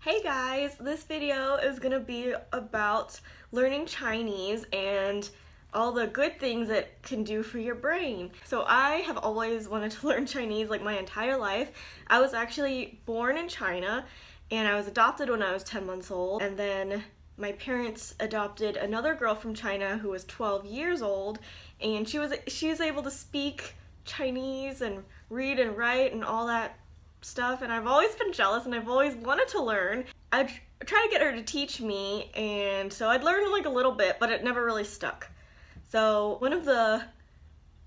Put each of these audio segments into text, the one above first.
Hey guys, this video is gonna be about learning Chinese and all the good things it can do for your brain. So I have always wanted to learn Chinese like my entire life. I was actually born in China and I was adopted when I was 10 months old, and then my parents adopted another girl from China who was 12 years old, and she was able to speak Chinese and read and write and all that stuff, and I've always been jealous and I've always wanted to learn. I'd try to get her to teach me, and so I'd learn like a little bit, but it never really stuck. So one of the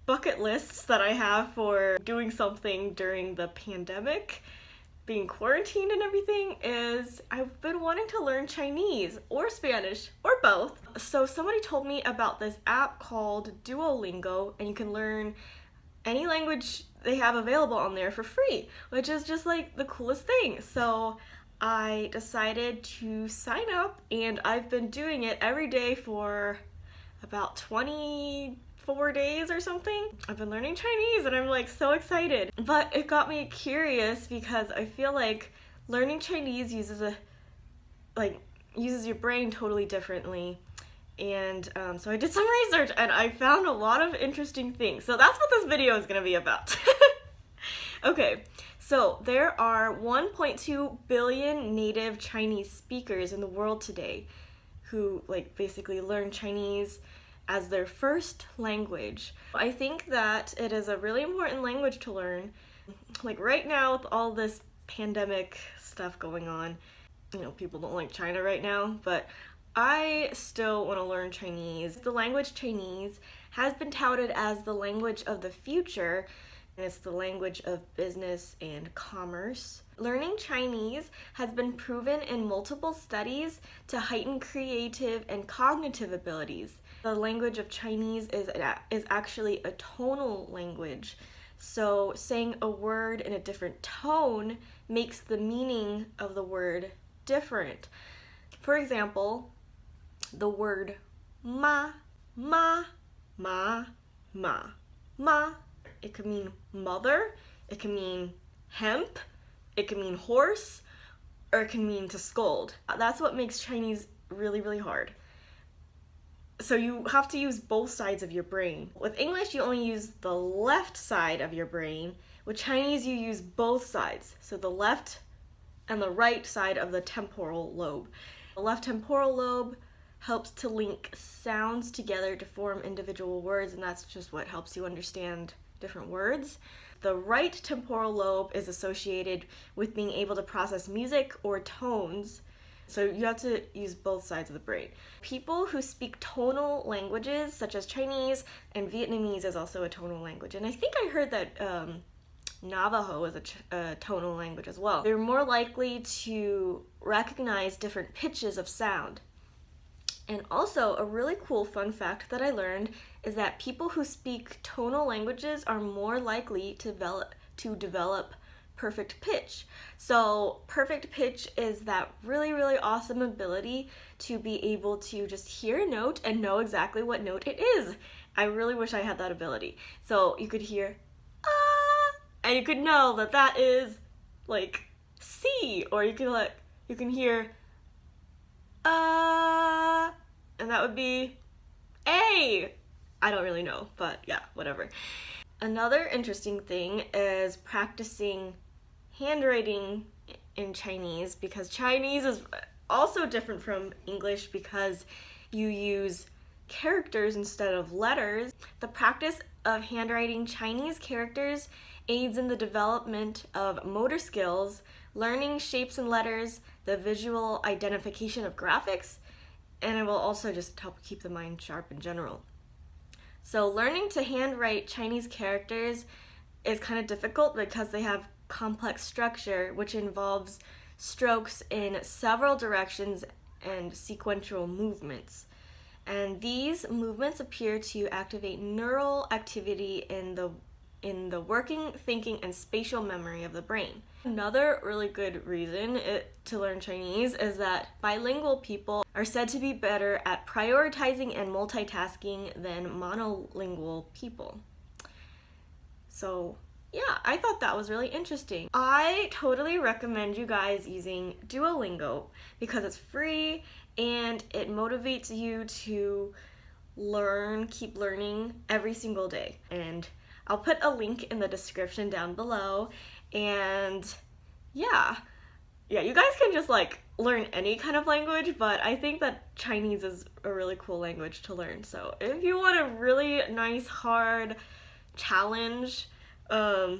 bucket lists that I have for doing something during the pandemic, being quarantined and everything, is I've been wanting to learn Chinese or Spanish or both. So somebody told me about this app called Duolingo, and you can learn any language they have available on there for free, which is just like the coolest thing. So I decided to sign up, and I've been doing it every day for about 24 days or something. I've been learning Chinese and I'm like so excited. But it got me curious because I feel like learning Chinese uses your brain totally differently. And so I did some research and I found a lot of interesting things. So that's what this video is gonna be about. Okay, so there are 1.2 billion native Chinese speakers in the world today who basically learn Chinese as their first language. I think that it is a really important language to learn. Like right now with all this pandemic stuff going on, people don't like China right now, but I still want to learn Chinese. The language Chinese has been touted as the language of the future, and it's the language of business and commerce. Learning Chinese has been proven in multiple studies to heighten creative and cognitive abilities. The language of Chinese is actually a tonal language. So saying a word in a different tone makes the meaning of the word different. For example, the word ma, ma, ma, ma, ma. It could mean mother, it can mean hemp, it can mean horse, or it can mean to scold. That's what makes Chinese really, really hard. So you have to use both sides of your brain. With English, you only use the left side of your brain. With Chinese, you use both sides. So the left and the right side of the temporal lobe. The left temporal lobe helps to link sounds together to form individual words, and that's just what helps you understand different words. The right temporal lobe is associated with being able to process music or tones. So you have to use both sides of the brain. People who speak tonal languages, such as Chinese and Vietnamese, is also a tonal language. And I think I heard that Navajo is a tonal language as well. They're more likely to recognize different pitches of sound. And also, a really cool fun fact that I learned is that people who speak tonal languages are more likely to develop perfect pitch. So perfect pitch is that really, really awesome ability to be able to just hear a note and know exactly what note it is. I really wish I had that ability. So you could hear ah, and you could know that that is like C, or you can hear and that would be A. I don't really know, but yeah, whatever. Another interesting thing is practicing handwriting in Chinese, because Chinese is also different from English because you use characters instead of letters. The practice of handwriting Chinese characters aids in the development of motor skills, learning shapes and letters, the visual identification of graphics, and it will also just help keep the mind sharp in general. So learning to handwrite Chinese characters is kind of difficult because they have complex structure, which involves strokes in several directions and sequential movements. And these movements appear to activate neural activity in the working, thinking, and spatial memory of the brain. Another really good reason to learn Chinese is that bilingual people are said to be better at prioritizing and multitasking than monolingual people. So yeah, I thought that was really interesting. I totally recommend you guys using Duolingo because it's free and it motivates you to keep learning every single day. And I'll put a link in the description down below. And yeah, you guys can just like learn any kind of language, but I think that Chinese is a really cool language to learn. So if you want a really nice, hard challenge, I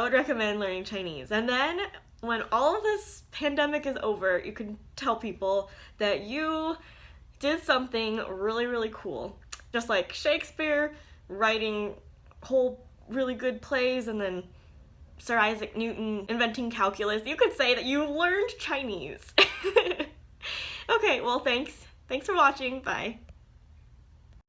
would recommend learning Chinese. And then when all of this pandemic is over, you can tell people that you did something really, really cool. Just like Shakespeare writing whole really good plays, and then Sir Isaac Newton inventing calculus. You could say that you learned Chinese. Okay, well, thanks. Thanks for watching. Bye.